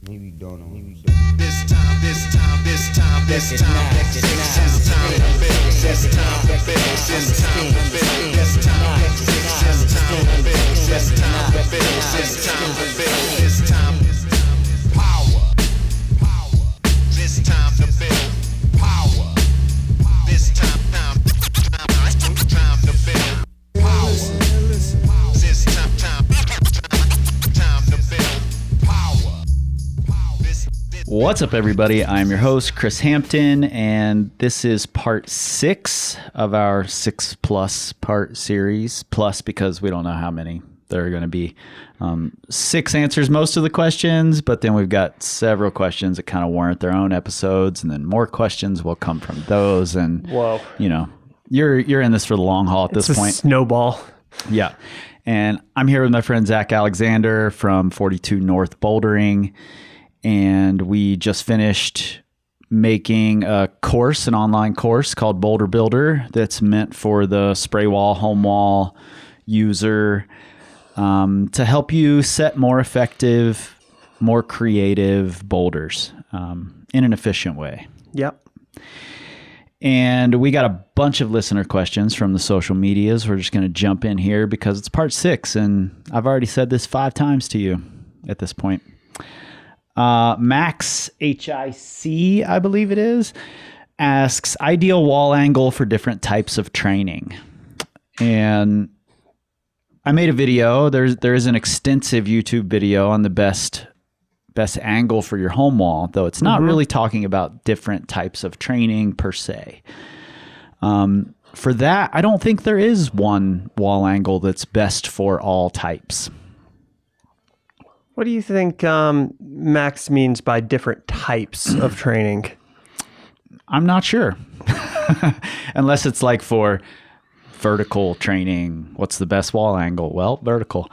Maybe don't know. This time, this time, this time, this time, this time to build. This time to build. This time to build. This time to build. This time to build. This time to build. This time power. This time to build power. This time to build power. This time to build power. What's up, everybody? I'm your host, Chris Hampton, and this is part 6 of our 6+ part series. Plus, because we don't know how many there are going to be. 6 answers most of the questions, but then we've got several questions that kind of warrant their own episodes, and then more questions will come from those. And whoa, you know, you're in this for the long haul at this point. Snowball. Yeah. And I'm here with my friend Zach Alexander from 42 North Bouldering. And we just finished making a course, an online course called Boulder Builder that's meant for the spray wall, home wall user to help you set more effective, more creative boulders in an efficient way. Yep. And we got a bunch of listener questions from the social medias. We're just going to jump in here because it's part 6, and I've already said this 5 times to you at this point. Max HIC, I believe it is, asks ideal wall angle for different types of training. And I made a video. There is an extensive YouTube video on the best angle for your home wall, though it's not really talking about different types of training per se. For that, I don't think there is one wall angle that's best for all types. What do you think Max means by different types of training? I'm not sure. Unless it's like for vertical training, what's the best wall angle? Well, vertical.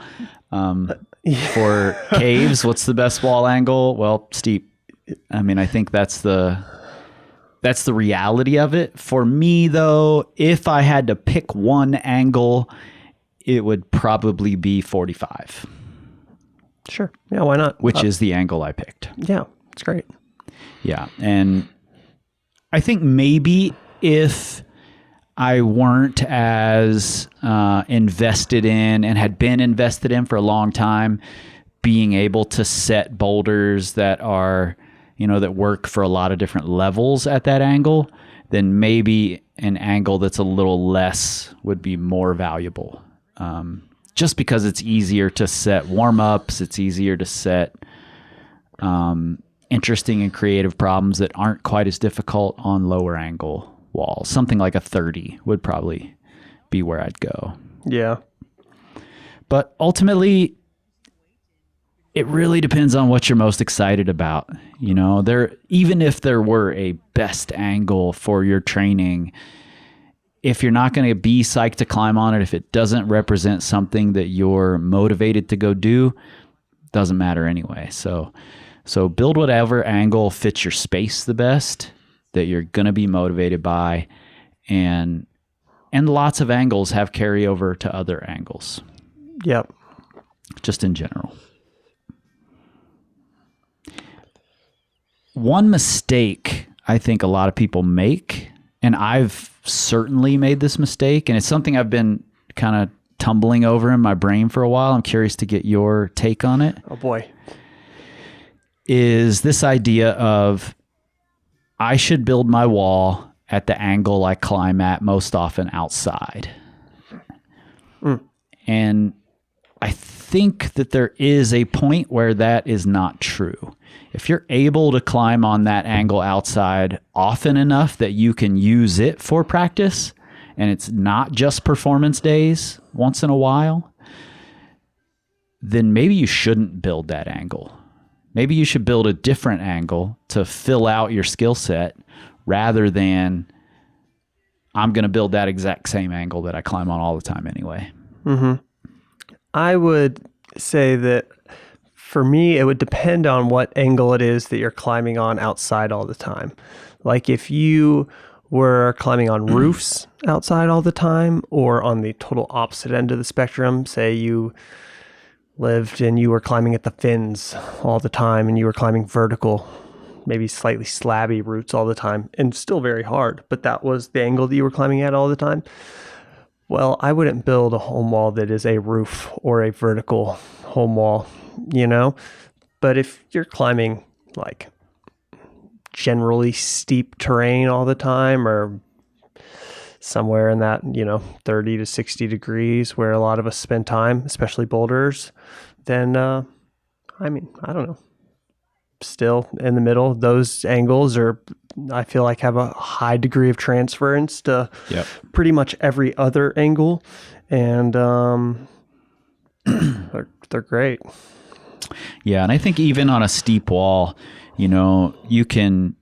For caves, what's the best wall angle? Well, steep. I mean, I think that's the reality of it. For me, though, if I had to pick one angle, it would probably be 45. Sure. Yeah, why not? Which is the angle I picked. Yeah, it's great. Yeah. And I think maybe if I weren't as invested in and had been invested in for a long time, being able to set boulders that are, that work for a lot of different levels at that angle, then maybe an angle that's a little less would be more valuable. Just because it's easier to set warm-ups, it's easier to set interesting and creative problems that aren't quite as difficult on lower angle walls. Something like a 30 would probably be where I'd go. Yeah. But ultimately, it really depends on what you're most excited about. Even if there were a best angle for your training, if you're not going to be psyched to climb on it, if it doesn't represent something that you're motivated to go do, doesn't matter anyway. So build whatever angle fits your space the best that you're going to be motivated by, and lots of angles have carryover to other angles. Yep. Just in general. One mistake I think a lot of people make, and I've certainly made this mistake, and it's something I've been kind of tumbling over in my brain for a while. I'm curious to get your take on it. Oh boy. Is this idea of I should build my wall at the angle I climb at most often outside. And I think that there is a point where that is not true. If you're able to climb on that angle outside often enough that you can use it for practice, and it's not just performance days once in a while, then maybe you shouldn't build that angle. Maybe you should build a different angle to fill out your skill set rather than I'm going to build that exact same angle that I climb on all the time anyway. Mm-hmm. I would say that for me, it would depend on what angle it is that you're climbing on outside all the time. Like if you were climbing on roofs outside all the time, or on the total opposite end of the spectrum, say you lived and you were climbing at the fins all the time and you were climbing vertical, maybe slightly slabby routes all the time and still very hard, but that was the angle that you were climbing at all the time. Well, I wouldn't build a home wall that is a roof or a vertical home wall, you know? But if you're climbing like generally steep terrain all the time or somewhere in that, 30 to 60 degrees where a lot of us spend time, especially boulders, then, I don't know. Still in the middle, those angles I feel like have a high degree of transference to pretty much every other angle. And, they're great. Yeah. And I think even on a steep wall, you can,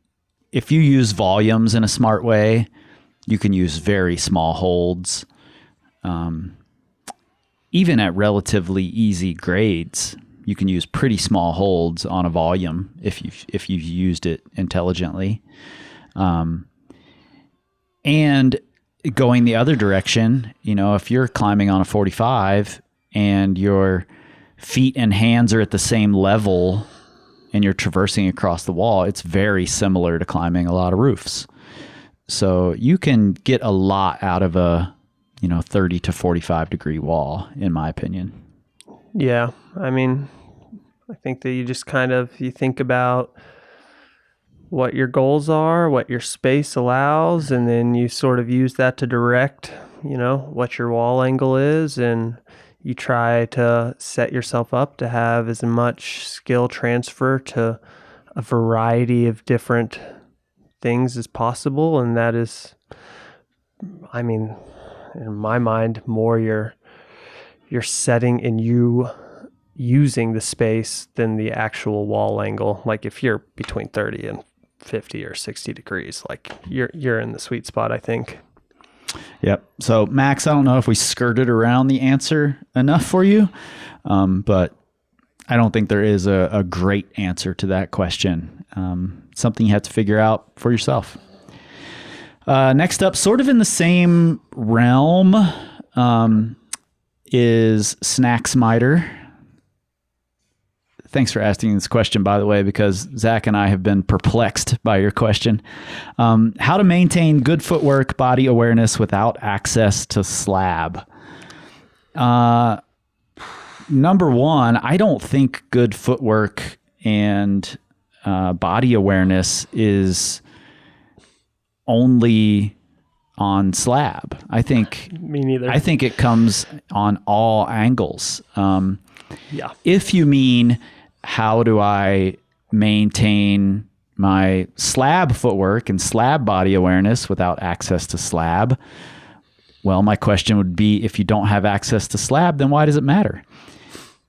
if you use volumes in a smart way, you can use very small holds. Even at relatively easy grades, you can use pretty small holds on a volume if you've used it intelligently. And going the other direction, if you're climbing on a 45 and your feet and hands are at the same level and you're traversing across the wall, it's very similar to climbing a lot of roofs. So you can get a lot out of a 30 to 45 degree wall, in my opinion. Yeah. I think that you just you think about what your goals are, what your space allows, and then you sort of use that to direct, what your wall angle is, and you try to set yourself up to have as much skill transfer to a variety of different things as possible. And that is, in my mind, more your setting and you using the space than the actual wall angle. Like if you're between 30 and 50 or 60 degrees, like you're in the sweet spot, I think. Yep. So Max, I don't know if we skirted around the answer enough for you, but I don't think there is a great answer to that question. Something you have to figure out for yourself. Next up, sort of in the same realm, is Snack Smiter. Thanks for asking this question, by the way, because Zach and I have been perplexed by your question. How to maintain good footwork, body awareness without access to slab. Number one, I don't think good footwork and body awareness is only on slab. I think me neither. I think it comes on all angles. Yeah. If you mean how do I maintain my slab footwork and slab body awareness without access to slab? Well, my question would be, if you don't have access to slab, then why does it matter?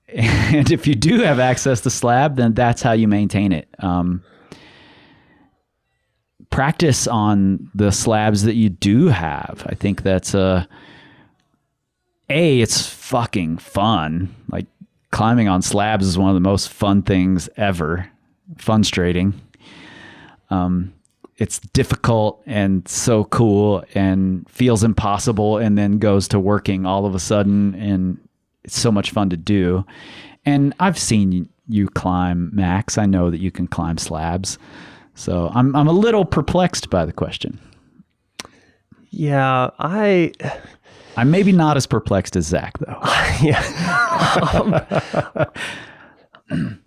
And if you do have access to slab, then that's how you maintain it. Practice on the slabs that you do have. I think that's it's fucking fun. Like climbing on slabs is one of the most fun things ever. Funstrating. It's difficult and so cool and feels impossible, and then goes to working all of a sudden, and it's so much fun to do. And I've seen you climb, Max. I know that you can climb slabs. So I'm a little perplexed by the question. Yeah, I'm maybe not as perplexed as Zach, though. Yeah.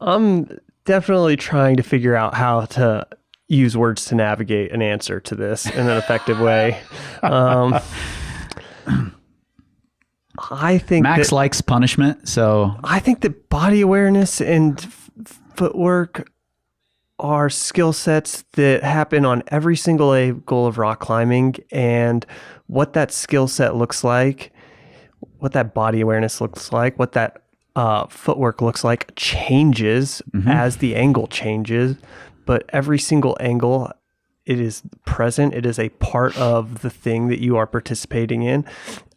I'm definitely trying to figure out how to use words to navigate an answer to this in an effective way. I think Max likes punishment, so I think that body awareness and footwork are skill sets that happen on every single angle of rock climbing, and what that skill set looks like, what that body awareness looks like, what that footwork looks like changes as the angle changes. But every single angle, it is present. It is a part of the thing that you are participating in.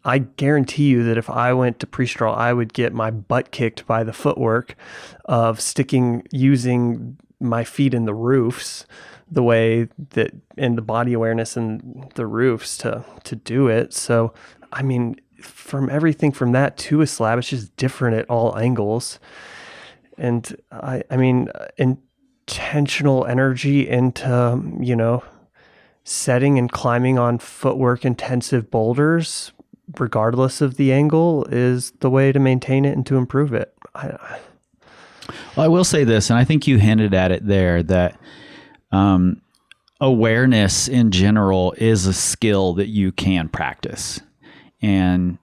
I guarantee you that if I went to pre-straw, I would get my butt kicked by the footwork of using my feet in the roofs the way that, and the body awareness and the roofs to do it. So, from everything from that to a slab, it's just different at all angles. And I mean, intentional energy into, setting and climbing on footwork intensive boulders, regardless of the angle, is the way to maintain it and to improve it. Well, I will say this, and I think you hinted at it there, that awareness in general is a skill that you can practice. And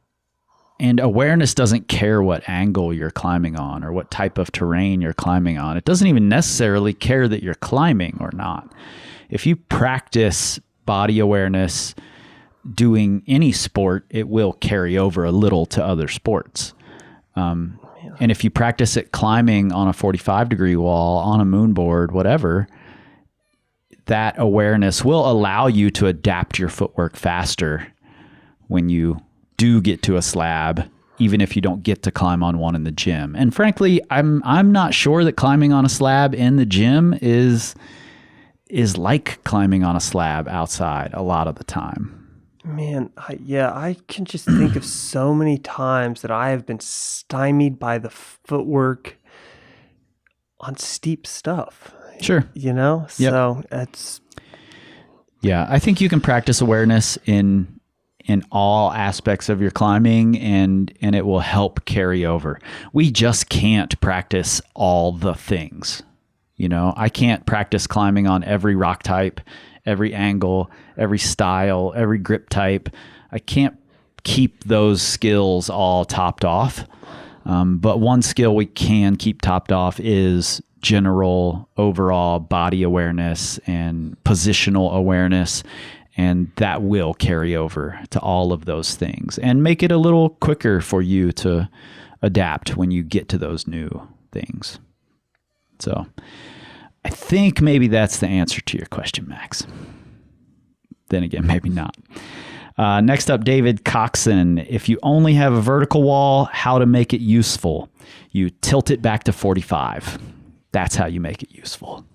awareness doesn't care what angle you're climbing on or what type of terrain you're climbing on. It doesn't even necessarily care that you're climbing or not. If you practice body awareness doing any sport, it will carry over a little to other sports. And if you practice it climbing on a 45-degree wall, on a moonboard, whatever, that awareness will allow you to adapt your footwork faster when you do get to a slab, even if you don't get to climb on one in the gym. And frankly, I'm not sure that climbing on a slab in the gym is like climbing on a slab outside a lot of the time. Man, I can just think of so many times that I have been stymied by the footwork on steep stuff. Sure. Yep. So it's... Yeah, I think you can practice awareness in all aspects of your climbing, and it will help carry over. We just can't practice all the things. I can't practice climbing on every rock type, every angle, every style, every grip type. I can't keep those skills all topped off. But one skill we can keep topped off is general overall body awareness and positional awareness. And that will carry over to all of those things and make it a little quicker for you to adapt when you get to those new things. So I think maybe that's the answer to your question, Max. Then again, maybe not. Next up, David Coxon. If you only have a vertical wall, how to make it useful? You tilt it back to 45. That's how you make it useful.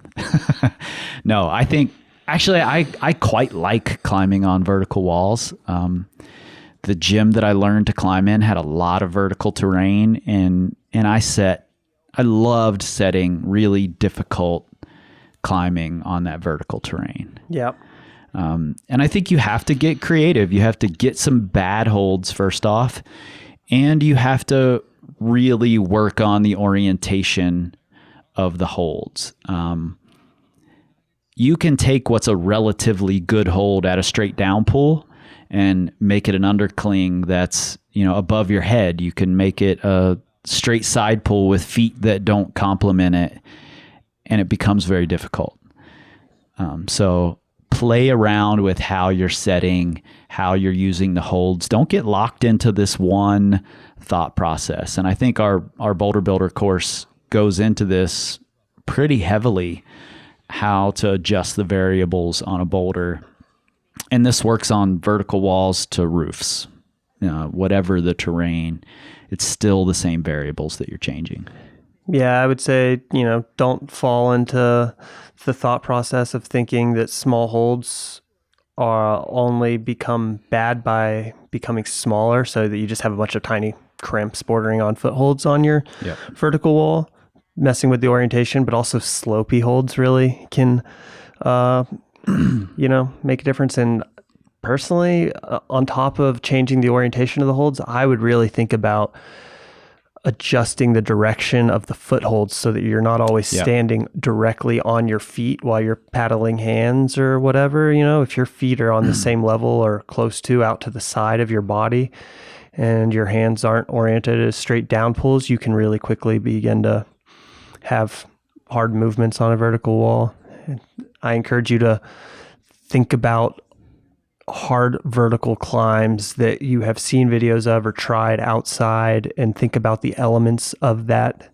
No, I think... Actually, I quite like climbing on vertical walls. The gym that I learned to climb in had a lot of vertical terrain, and I loved setting really difficult climbing on that vertical terrain. Yep. And I think you have to get creative. You have to get some bad holds first off, and you have to really work on the orientation of the holds. You can take what's a relatively good hold at a straight down pull and make it an undercling that's, above your head. You can make it a straight side pull with feet that don't complement it, and it becomes very difficult. So play around with how you're setting, how you're using the holds. Don't get locked into this one thought process. And I think our Boulder Builder course goes into this pretty heavily, how to adjust the variables on a boulder. And this works on vertical walls to roofs. Whatever the terrain, it's still the same variables that you're changing. Yeah, I would say, don't fall into the thought process of thinking that small holds are only become bad by becoming smaller, so that you just have a bunch of tiny crimps bordering on footholds on your vertical wall, messing with the orientation. But also slopey holds really can, make a difference. And personally, on top of changing the orientation of the holds, I would really think about adjusting the direction of the footholds so that you're not always standing directly on your feet while you're paddling hands or whatever. If your feet are on the same level or close to out to the side of your body and your hands aren't oriented as straight down pulls, you can really quickly begin to have hard movements on a vertical wall. I encourage you to think about hard vertical climbs that you have seen videos of or tried outside, and think about the elements of that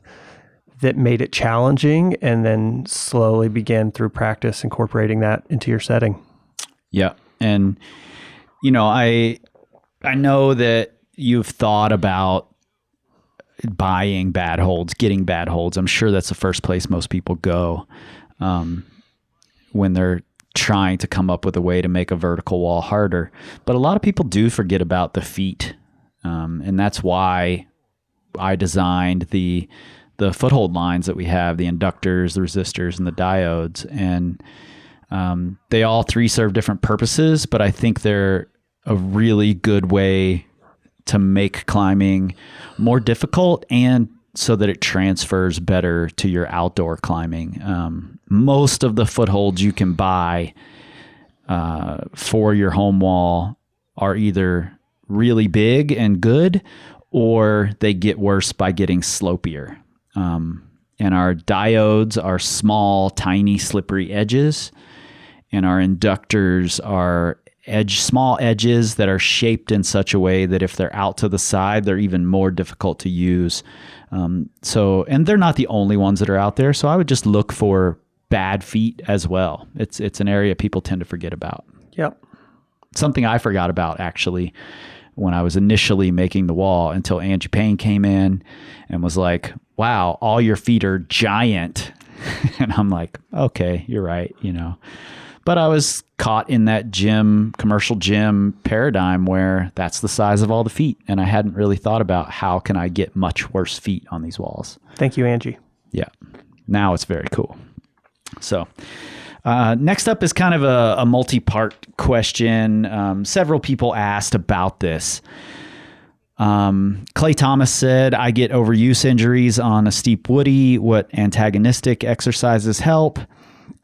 made it challenging, and then slowly begin through practice incorporating that into your setting. Yeah. And, I know that you've thought about buying bad holds, getting bad holds. I'm sure that's the first place most people go when they're trying to come up with a way to make a vertical wall harder. But a lot of people do forget about the feet And that's why I designed the foothold lines that we have, the inductors, the resistors, and the diodes. And they all three serve different purposes, but I think they're a really good way to make climbing more difficult and so that it transfers better to your outdoor climbing. Most of the footholds you can buy for your home wall are either really big and good, or they get worse by getting slopier. And our diodes are small, tiny, slippery edges, and our inductors are small edges that are shaped in such a way that if they're out to the side, they're even more difficult to use. And they're not the only ones that are out there. So I would just look for bad feet as well. It's an area people tend to forget about. Yep. Something I forgot about actually when I was initially making the wall, until Angie Payne came in and was like, wow, all your feet are giant. And I'm like, okay, you're right, But I was caught in that commercial gym paradigm where that's the size of all the feet. And I hadn't really thought about how can I get much worse feet on these walls. Thank you, Angie. Yeah. Now it's very cool. So next up is kind of a multi-part question. Several people asked about this. Clay Thomas said, I get overuse injuries on a steep woody. What antagonistic exercises help?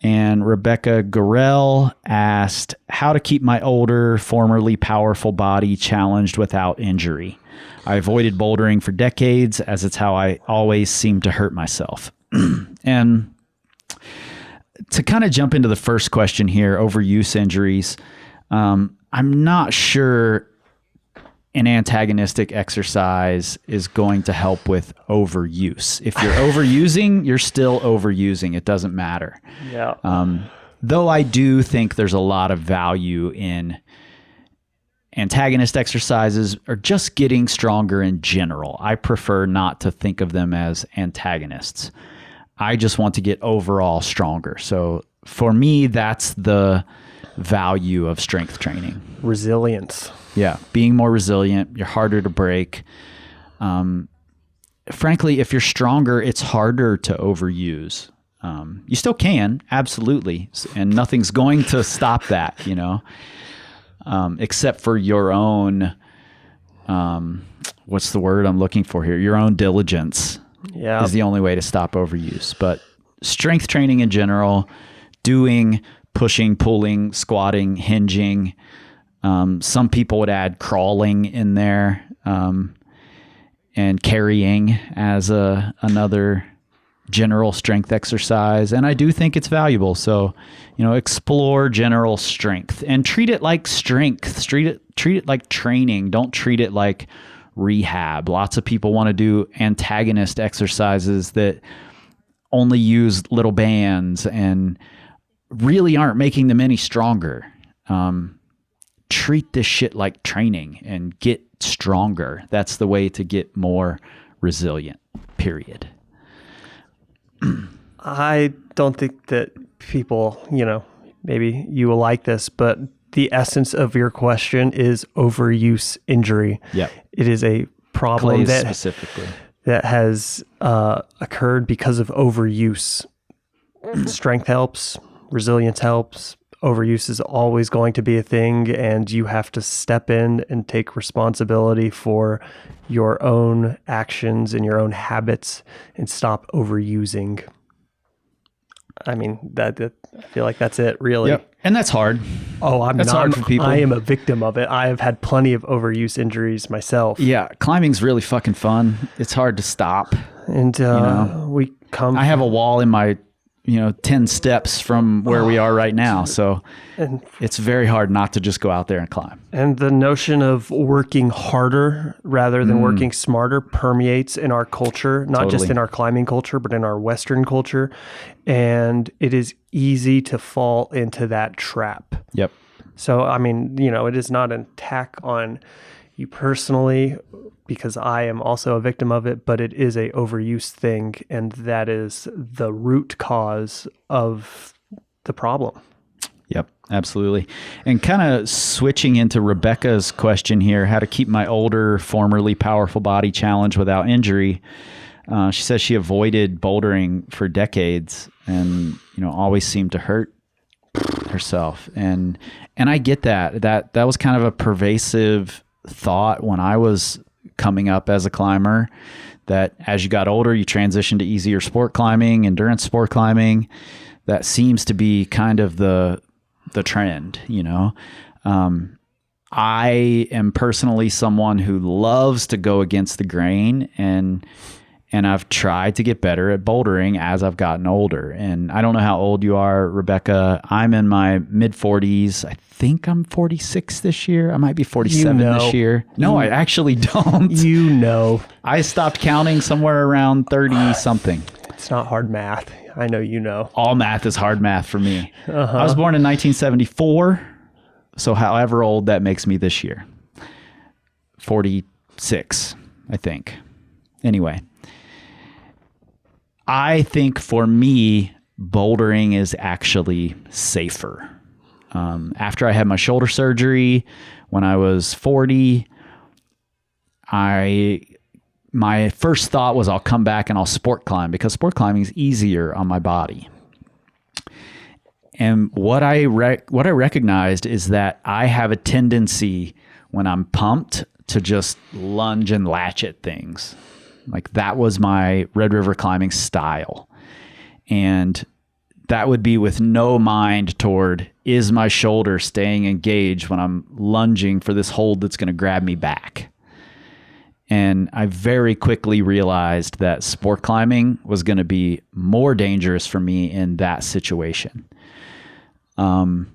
And Rebecca Gorell asked how to keep my older, formerly powerful body challenged without injury. I avoided bouldering for decades as it's how I always seem to hurt myself. And to kind of jump into the first question here, overuse injuries, I'm not sure an antagonistic exercise is going to help with overuse. If you're overusing, you're still overusing. It doesn't matter. Yeah. Though I do think there's a lot of value in antagonist exercises or just getting stronger in general. I prefer not to think of them as antagonists. I just want to get overall stronger. So for me, that's the value of strength training. Resilience. Yeah, being more resilient, you're harder to break. Frankly, if you're stronger, it's harder to overuse. You still can, absolutely, and nothing's going to stop that, except for your own, what's the word I'm looking for here? Your own diligence is the only way to stop overuse. But strength training in general, doing pushing, pulling, squatting, hinging. Some people would add crawling in there, and carrying as another general strength exercise. And I do think it's valuable. So, explore general strength and treat it like strength. Treat it like training. Don't treat it like rehab. Lots of people want to do antagonist exercises that only use little bands and really aren't making them any stronger. Treat this shit like training and get stronger. That's the way to get more resilient, period. I don't think that people, maybe you will like this, but the essence of your question is overuse injury. Yeah. It is a problem Clays specifically that has occurred because of overuse. Strength helps, resilience helps. Overuse is always going to be a thing, and you have to step in and take responsibility for your own actions and your own habits and stop overusing. I mean, that I feel like that's it, really. Yep. And that's hard. Oh, That's hard for people. I am a victim of it. I have had plenty of overuse injuries myself. Yeah, climbing's really fucking fun. It's hard to stop. And we come. I have a wall in my 10 steps from where we are right now. So and it's very hard not to just go out there and climb. And the notion of working harder rather than working smarter permeates in our culture, not just in our climbing culture, but in our Western culture. And it is easy to fall into that trap. Yep. So, I mean, it is not an attack on you personally, because I am also a victim of it, but it is a overuse thing, and that is the root cause of the problem. Yep. Absolutely. And kind of switching into Rebecca's question here, how to keep my older, formerly powerful body challenged without injury. She says she avoided bouldering for decades and, always seemed to hurt herself. And I get that. That was kind of a pervasive thought when I was coming up as a climber, that as you got older, you transitioned to easier sport climbing, endurance sport climbing. That seems to be kind of the trend, I am personally someone who loves to go against the grain, and I've tried to get better at bouldering as I've gotten older. And I don't know how old you are, Rebecca. I'm in my mid 40s. I think I'm 46 this year. I might be 47 this year. No, I actually don't. I stopped counting somewhere around 30 something. It's not hard math. I know. All math is hard math for me. I was born in 1974, so however old that makes me this year. 46, I think. Anyway, I think for me, bouldering is actually safer. After I had my shoulder surgery when I was 40, my first thought was I'll come back and I'll sport climb, because sport climbing is easier on my body. And what I recognized is that I have a tendency when I'm pumped to just lunge and latch at things. Like that was my Red River climbing style. And that would be with no mind toward, is my shoulder staying engaged when I'm lunging for this hold that's going to grab me back? And I very quickly realized that sport climbing was going to be more dangerous for me in that situation. And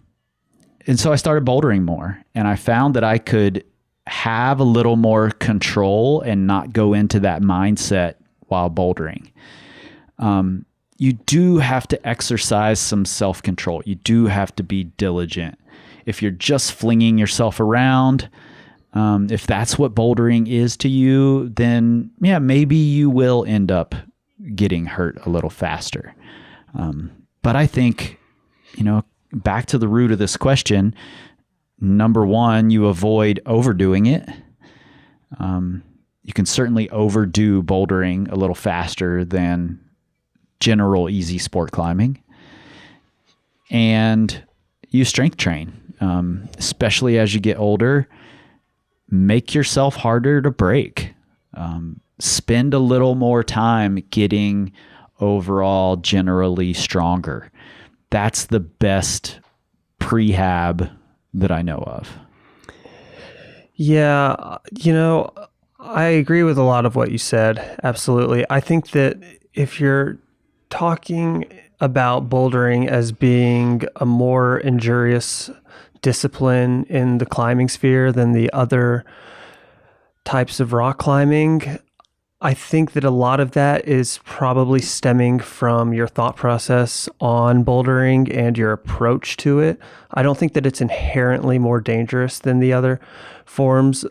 so I started bouldering more, and I found that I could have a little more control and not go into that mindset while bouldering. You do have to exercise some self-control. You do have to be diligent. If you're just flinging yourself around, if that's what bouldering is to you, then yeah, maybe you will end up getting hurt a little faster. But I think, back to the root of this question, number one, you avoid overdoing it. You can certainly overdo bouldering a little faster than general easy sport climbing. And you strength train, especially as you get older. Make yourself harder to break. Spend a little more time getting overall generally stronger. That's the best prehab that I know of. Yeah, I agree with a lot of what you said. Absolutely. I think that if you're talking about bouldering as being a more injurious discipline in the climbing sphere than the other types of rock climbing, I think that a lot of that is probably stemming from your thought process on bouldering and your approach to it. I don't think that it's inherently more dangerous than the other forms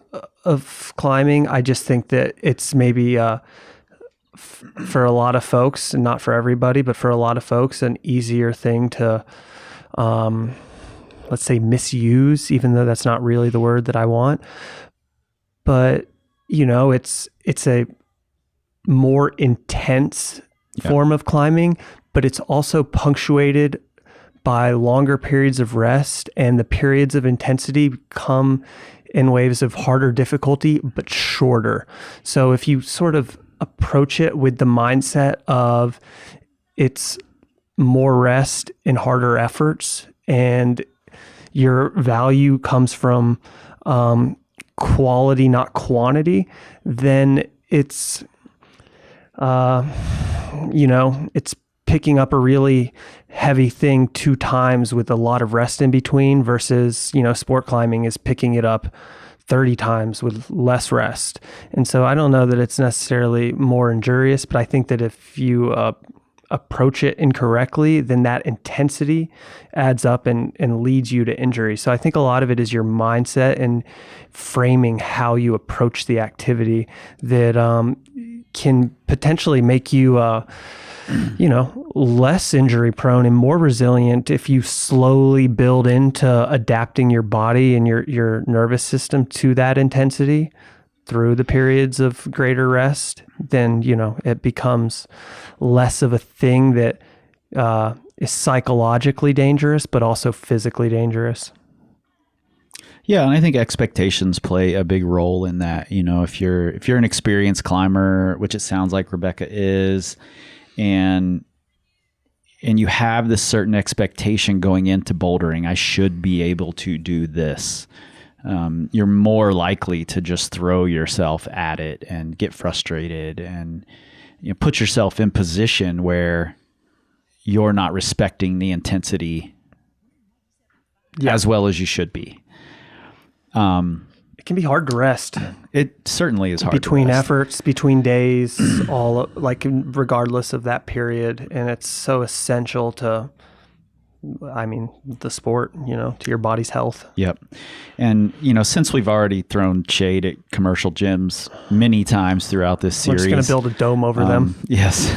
of climbing. I just think that it's maybe for a lot of folks, and not for everybody, but for a lot of folks, an easier thing to let's say misuse, even though that's not really the word that I want. But it's a more intense form of climbing, but it's also punctuated by longer periods of rest, and the periods of intensity come in waves of harder difficulty, but shorter. So if you sort of approach it with the mindset of it's more rest and harder efforts, and your value comes from quality, not quantity, then it's it's picking up a really heavy thing 2 times with a lot of rest in between versus, sport climbing is picking it up 30 times with less rest. And so I don't know that it's necessarily more injurious, but I think that if you approach it incorrectly, then that intensity adds up and leads you to injury. So I think a lot of it is your mindset and framing how you approach the activity that can potentially make you less injury prone and more resilient if you slowly build into adapting your body and your nervous system to that intensity through the periods of greater rest. Then, it becomes less of a thing that is psychologically dangerous, but also physically dangerous. Yeah, and I think expectations play a big role in that. If you're an experienced climber, which it sounds like Rebecca is, and you have this certain expectation going into bouldering, I should be able to do this. You're more likely to just throw yourself at it and get frustrated and put yourself in position where you're not respecting the intensity as well as you should be. It can be hard to rest. It certainly is hard between to rest. efforts, between days, all regardless of that period. And it's so essential to, the sport, to your body's health. Yep. And, since we've already thrown shade at commercial gyms many times throughout this series. We're just going to build a dome over them. Yes.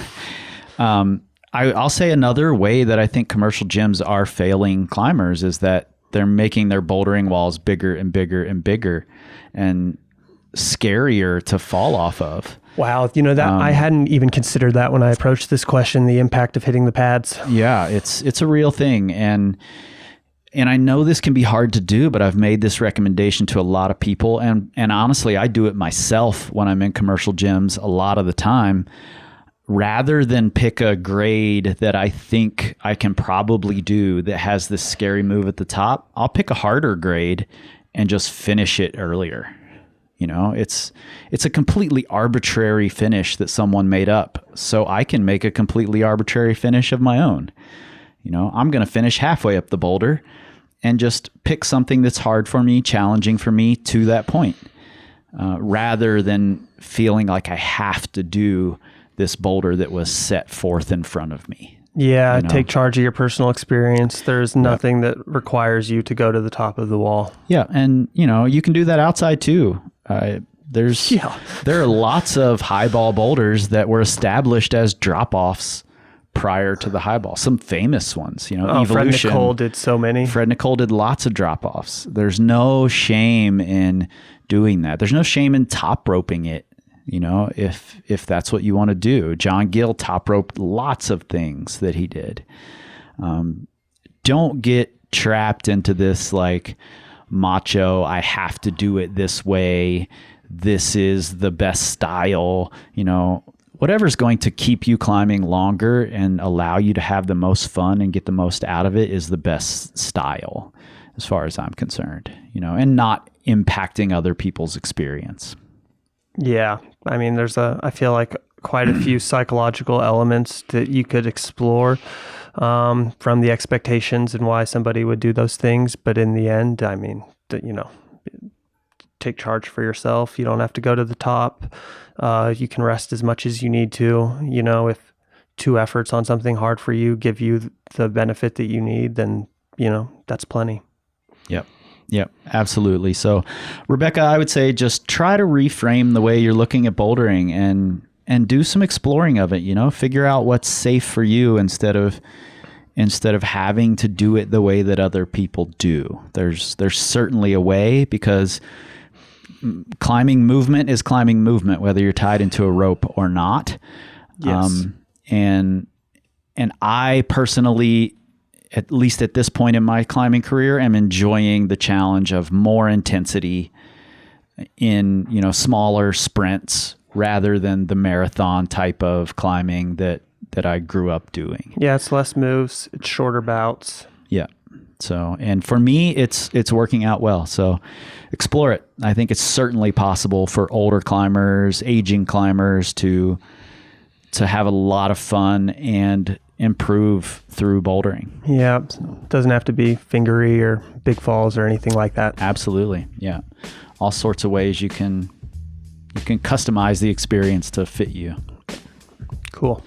I'll say another way that I think commercial gyms are failing climbers is that they're making their bouldering walls bigger and bigger and bigger and scarier to fall off of. Wow. That I hadn't even considered that when I approached this question, the impact of hitting the pads. Yeah, it's a real thing. And I know this can be hard to do, but I've made this recommendation to a lot of people. And honestly, I do it myself when I'm in commercial gyms a lot of the time. Rather than pick a grade that I think I can probably do that has this scary move at the top, I'll pick a harder grade and just finish it earlier. It's a completely arbitrary finish that someone made up. So I can make a completely arbitrary finish of my own. I'm going to finish halfway up the boulder and just pick something that's hard for me, challenging for me to that point, rather than feeling like I have to do this boulder that was set forth in front of me. Yeah, take charge of your personal experience. There's nothing that requires you to go to the top of the wall. Yeah, and you can do that outside too. There are lots of highball boulders that were established as drop-offs prior to the highball. Some famous ones, Evolution. Fred Nicole did so many. Fred Nicole did lots of drop-offs. There's no shame in doing that. There's no shame in top roping it. If that's what you want to do. John Gill top roped lots of things that he did. Don't get trapped into this macho, I have to do it this way. This is the best style. Whatever's going to keep you climbing longer and allow you to have the most fun and get the most out of it is the best style, as far as I'm concerned, and not impacting other people's experience. Yeah. I feel like quite a few psychological elements that you could explore from the expectations and why somebody would do those things. But in the end, take charge for yourself. You don't have to go to the top. You can rest as much as you need to. If 2 efforts on something hard for you give you the benefit that you need, then, that's plenty. Yep, absolutely. So, Rebecca, I would say just try to reframe the way you're looking at bouldering and do some exploring of it, figure out what's safe for you instead of having to do it the way that other people do. There's certainly a way, because climbing movement is climbing movement, whether you're tied into a rope or not. Yes. And I personally, at least at this point in my climbing career, am enjoying the challenge of more intensity in, smaller sprints rather than the marathon type of climbing that I grew up doing. Yeah, it's less moves, it's shorter bouts. Yeah. So, and for me, it's working out well. So explore it. I think it's certainly possible for older climbers, aging climbers to have a lot of fun and improve through bouldering. Yeah. Doesn't have to be fingery or big falls or anything like that. Absolutely. Yeah. All sorts of ways you can customize the experience to fit you. Cool.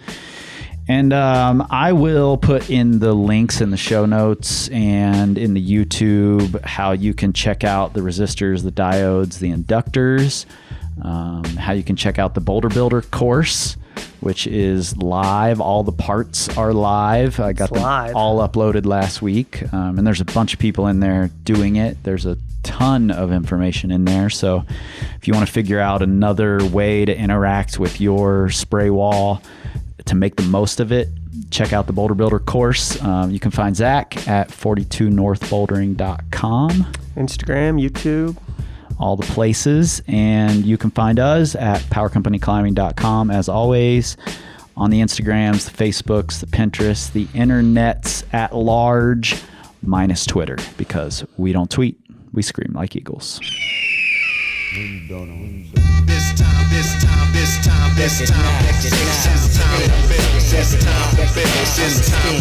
And I will put in the links in the show notes and in the YouTube how you can check out the resistors, the diodes, the inductors, how you can check out the Boulder Builder course. which is live. All the parts are live. I got them live. all uploaded last week. And there's a bunch of people in there doing it. There's a ton of information in there. So if you want to figure out another way to interact with your spray wall to make the most of it, check out the Boulder Builder course. You can find Zach at 42northbouldering.com. Instagram, YouTube. All the places. And you can find us at powercompanyclimbing.com as always, on the Instagrams, the Facebooks, the Pinterests, the internets at large, minus Twitter, because we don't tweet, we scream like eagles. This time, this time, this time, this time, this time, this time, this time, this time, this time, this time,